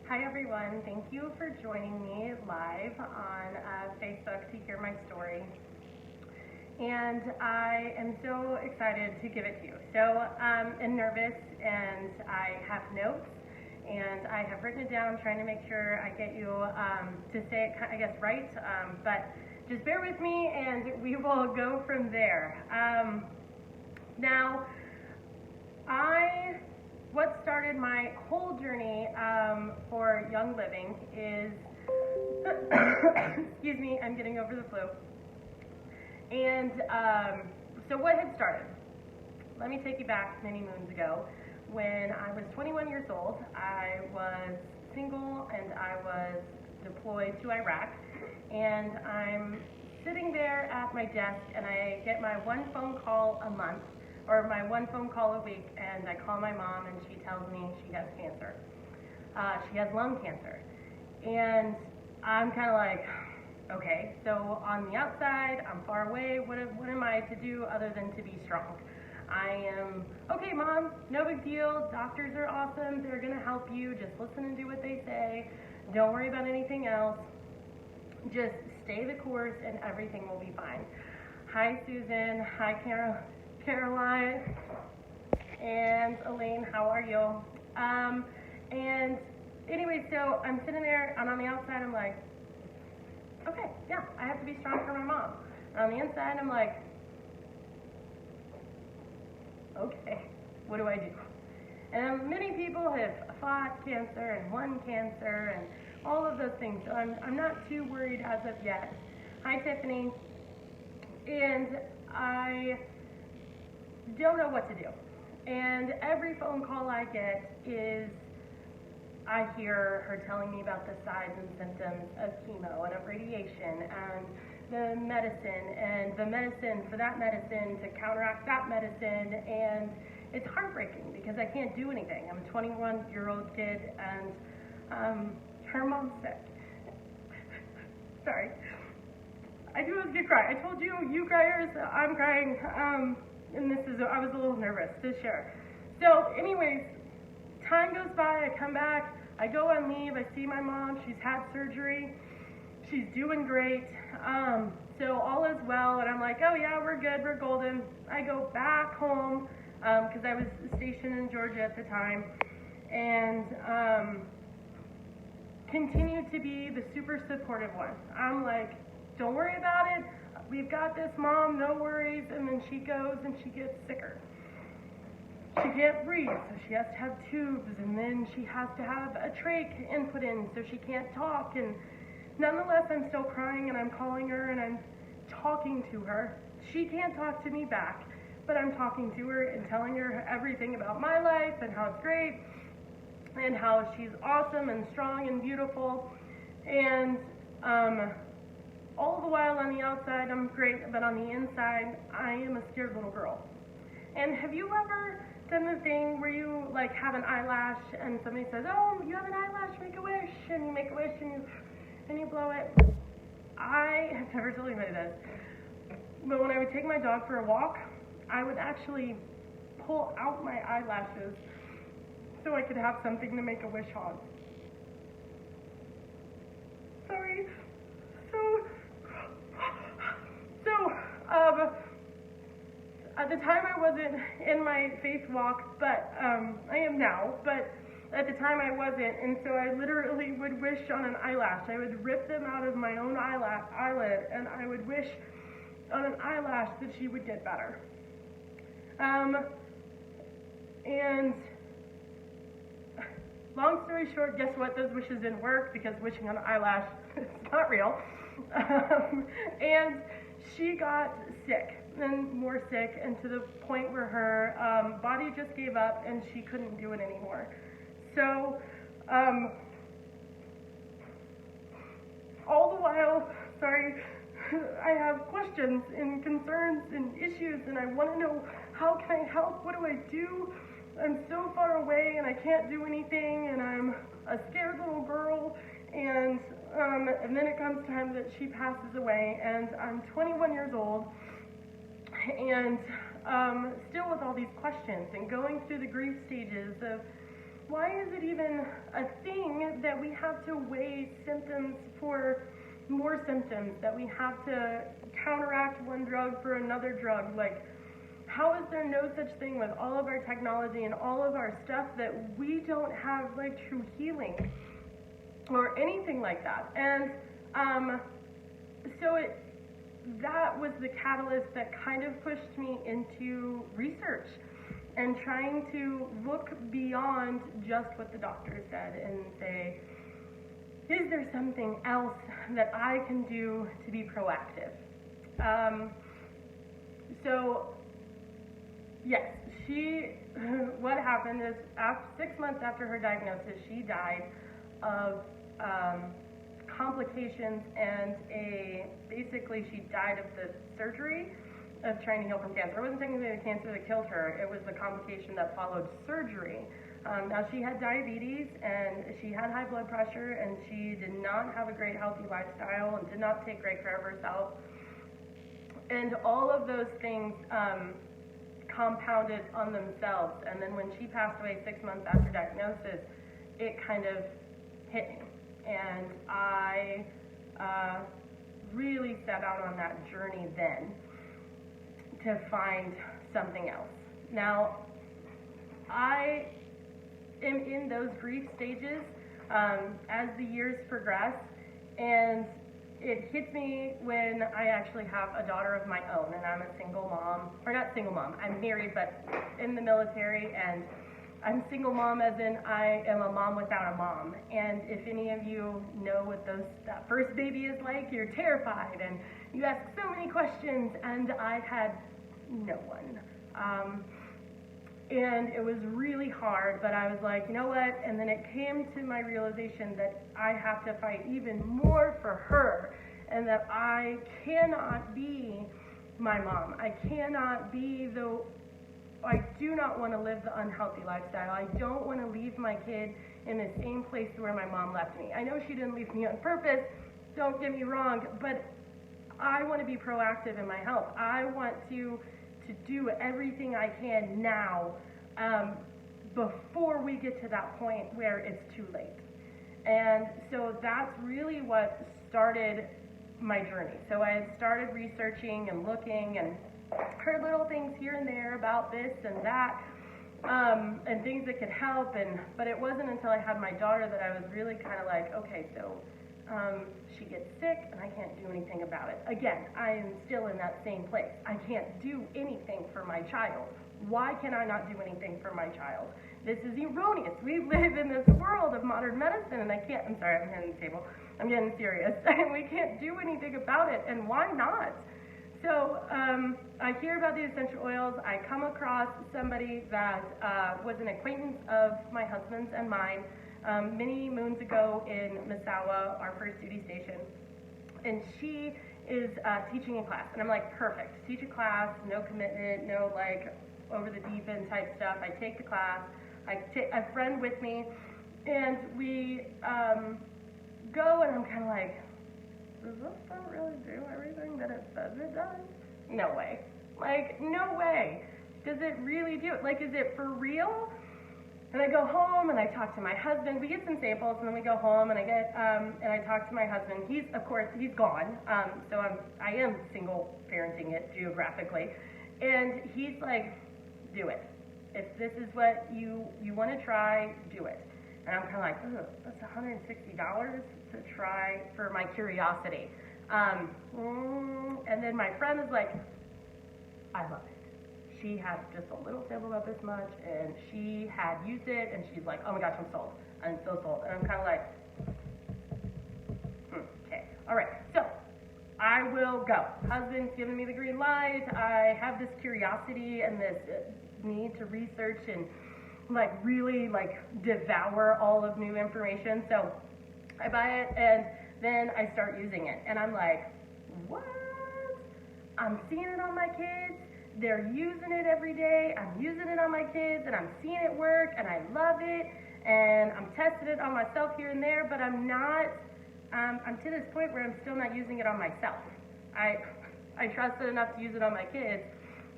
Hi everyone, thank you for joining me live on Facebook to hear my story. And I am so excited to give it to you. So I'm nervous and I have notes and I have written it down trying to make sure I get you to say it, I guess, right. But just bear with me and we will go from there. Now, what started my whole journey for Young Living is, excuse me, I'm getting over the flu. And so what had started? Let me take you back many moons ago. When I was 21 years old, I was single and I was deployed to Iraq. And I'm sitting there at my desk and I get my one phone call a month, or my one phone call a week, and I call my mom and she tells me she has cancer. She has lung cancer. And I'm kind of like, okay, so on the outside, I'm far away, what am I to do other than to be strong? I am, okay mom, no big deal, doctors are awesome, they're gonna help you, just listen and do what they say, don't worry about anything else, just stay the course and everything will be fine. Hi Susan, hi Caroline, and Elaine, how are you? And anyway, so I'm sitting there, and on the outside, I'm like, okay, yeah, I have to be strong for my mom. And on the inside, I'm like, okay, what do I do? And many people have fought cancer and won cancer and all of those things, so I'm not too worried as of yet. Hi, Tiffany. And I don't know what to do. And every phone call I get is, I hear her telling me about the signs and symptoms of chemo and of radiation and the medicine and the medicine for that medicine to counteract that medicine, and it's heartbreaking because I can't do anything. I'm a 21-year-old kid and her mom's sick. Sorry. I knew I was gonna cry. I told you, you criers, I'm crying, and I was a little nervous to share. So anyways, time goes by, I come back, I go on leave, I see my mom, she's had surgery, she's doing great, so all is well, and I'm like, oh yeah, we're good, we're golden. I go back home, because I was stationed in Georgia at the time, and continue to be the super supportive one. I'm like, don't worry about it, we've got this mom, no worries, and then she goes and she gets sicker. She can't breathe, so she has to have tubes, and then she has to have a trach input in, so she can't talk, and nonetheless, I'm still crying, and I'm calling her, and I'm talking to her. She can't talk to me back, but I'm talking to her and telling her everything about my life, and how it's great, and how she's awesome, and strong, and beautiful, and all the while on the outside, I'm great, but on the inside, I am a scared little girl. And have you ever done the thing where you like have an eyelash and somebody says, oh, you have an eyelash, make a wish, and you make a wish and you blow it? I have never told anybody this, but when I would take my dog for a walk, I would actually pull out my eyelashes so I could have something to make a wish on. Sorry. At the time I wasn't in my faith walk, but I am now, but at the time I wasn't, and so I literally would wish on an eyelash. I would rip them out of my own eyelid, and I would wish on an eyelash that she would get better. And long story short, guess what? Those wishes didn't work because wishing on an eyelash is not real. And she got sick, and more sick, and to the point where her body just gave up and she couldn't do it anymore. So, all the while, sorry, I have questions and concerns and issues, and I want to know, how can I help? What do I do? I'm so far away and I can't do anything, and I'm a scared little girl, and then it comes time that she passes away, and I'm 21 years old, and still with all these questions and going through the grief stages of, why is it even a thing point that we have to weigh symptoms for more symptoms, that we have to counteract one drug for another drug. Like, how is there no such thing with all of our technology and all of our stuff that we don't have like true healing or anything like that? And so that was the catalyst that kind of pushed me into research and trying to look beyond just what the doctor said and say, is there something else that I can do to be proactive? So yes, what happened is 6 months after her diagnosis, she died of complications and basically she died of the surgery of trying to heal from cancer. It wasn't technically the cancer that killed her, it was the complication that followed surgery. Now she had diabetes and she had high blood pressure and she did not have a great healthy lifestyle and did not take great care of herself. And all of those things compounded on themselves. And then when she passed away 6 months after diagnosis, it kind of hit me. And I really set out on that journey then to find something else. Now, I am in those grief stages as the years progress, and it hits me when I actually have a daughter of my own, and I'm a single mom, or not single mom, I'm married but in the military, and I'm single mom as in I am a mom without a mom. And if any of you know what that first baby is like, you're terrified and you ask so many questions, and I had no one. And it was really hard, but I was like, you know what? And then it came to my realization that I have to fight even more for her, and that I cannot be my mom. I cannot be I do not want to live the unhealthy lifestyle. I don't want to leave my kid in the same place where my mom left me. I know she didn't leave me on purpose, don't get me wrong, but I want to be proactive in my health. I want to do everything I can now before we get to that point where it's too late. And so that's really what started my journey. So I had started researching and looking and heard little things here and there about this and that, and things that could help, but it wasn't until I had my daughter that I was really kind of like, okay, so she gets sick and I can't do anything about it. Again, I am still in that same place. I can't do anything for my child. Why can I not do anything for my child? This is erroneous. We live in this world of modern medicine, and I'm sorry, I'm hitting the table. I'm getting serious. We can't do anything about it, and why not? So I hear about the essential oils. I come across somebody that was an acquaintance of my husband's and mine many moons ago in Misawa, our first duty station. And she is teaching a class. And I'm like, perfect. Teach a class, no commitment, no like over the deep end type stuff. I take the class. I take a friend with me. And we go, and I'm kind of like, does this stuff really do everything that it says it does? No way. Like, no way. Does it really do it? Like, is it for real? And I go home and I talk to my husband. We get some samples, and then we go home and I talk to my husband. He's gone. So I am single parenting it geographically. And he's like, do it. If this is what you want to try, do it. And I'm kind of like, oh, that's $160 to try for my curiosity. And then my friend is like, I love it. She had just a little sample about this much, and she had used it, and she's like, oh my gosh, I'm sold. I'm so sold. And I'm kind of like, okay, all right. So I will go. Husband's giving me the green light. I have this curiosity and this need to research and like really like devour all of new information. So I buy it, and then I start using it, and I'm like, what? I'm seeing it on my kids. They're using it every day. I'm using it on my kids, and I'm seeing it work, and I love it, and I'm testing it on myself here and there, but I'm not, I'm to this point where I'm still not using it on myself. I trust it enough to use it on my kids,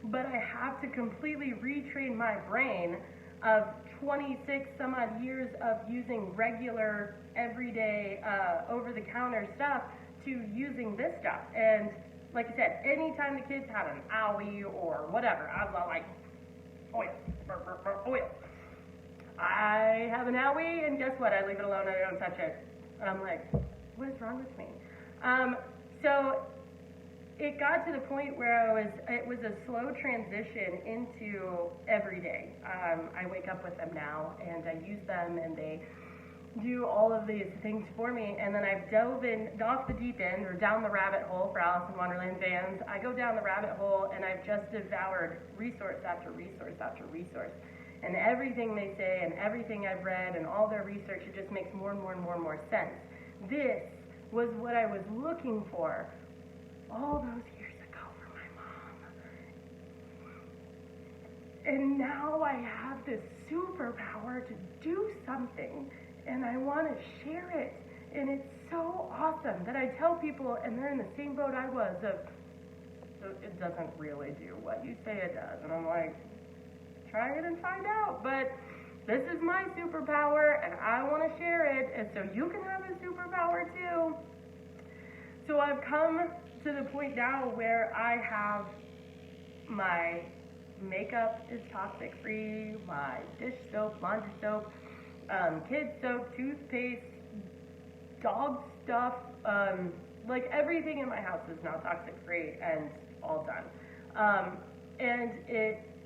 but I have to completely retrain my brain of 26 some odd years of using regular, everyday, over-the-counter stuff to using this stuff. And like I said, anytime the kids have an owie or whatever, I'm like, oil, oil. I have an owie, and guess what? I leave it alone and I don't touch it. And I'm like, what is wrong with me? So it got to the point where it was a slow transition into everyday. I wake up with them now, and I use them, and they do all of these things for me. And then I've dove in off the deep end, or down the rabbit hole for Alice in Wonderland fans. I go down the rabbit hole, and I've just devoured resource after resource after resource. And everything they say, and everything I've read, and all their research, it just makes more and more and more and more sense. This was what I was looking for all those years ago for my mom. And now I have this superpower to do something, and I want to share it. And it's so awesome that I tell people, and they're in the same boat I was, of, it doesn't really do what you say it does. And I'm like, try it and find out. But this is my superpower, and I want to share it, and so you can have a superpower too. So I've come to the point now where I have my makeup is toxic free, my dish soap, laundry soap, kid soap, toothpaste, dog stuff, like everything in my house is now toxic free and all done. And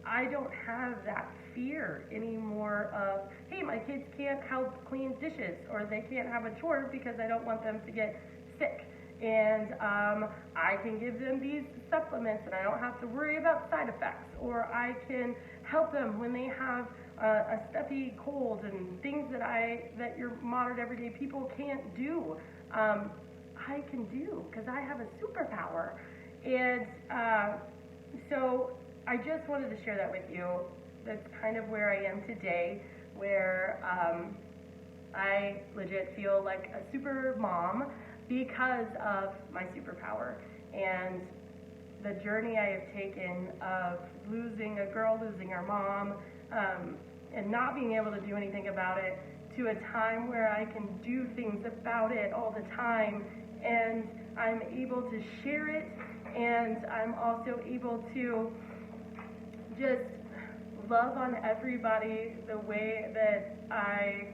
I don't have that fear anymore of, hey, my kids can't help clean dishes, or they can't have a chore because I don't want them to get sick. And I can give them these supplements, and I don't have to worry about side effects. Or I can help them when they have a stuffy cold and things that your modern everyday people can't do. I can do, because I have a superpower. And so I just wanted to share that with you. That's kind of where I am today, where I legit feel like a super mom because of my superpower and the journey I have taken of losing a girl, losing our mom, and not being able to do anything about it, to a time where I can do things about it all the time, and I'm able to share it, and I'm also able to just love on everybody the way that I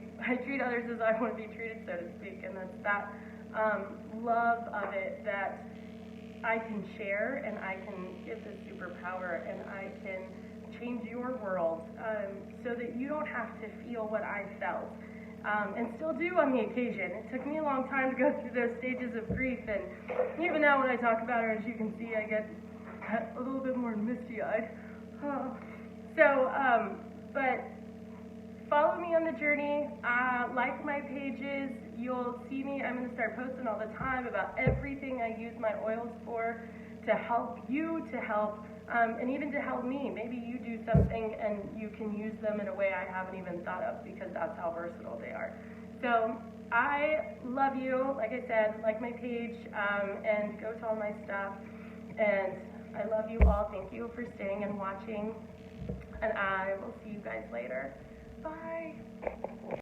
treat others as I want to be treated, so to speak. And that's that love of it that I can share, and I can give this superpower, and I can change your world, so that you don't have to feel what I felt, and still do on the occasion. It took me a long time to go through those stages of grief, and even now when I talk about her, as you can see, I get a little bit more misty-eyed. But follow me on the journey, like my pages. You'll see me, I'm going to start posting all the time about everything I use my oils for, to help you, to help, and even to help me. Maybe you do something and you can use them in a way I haven't even thought of, because that's how versatile they are. So I love you, like I said, like my page, and go to all my stuff. And I love you all. Thank you for staying and watching, and I will see you guys later. Bye.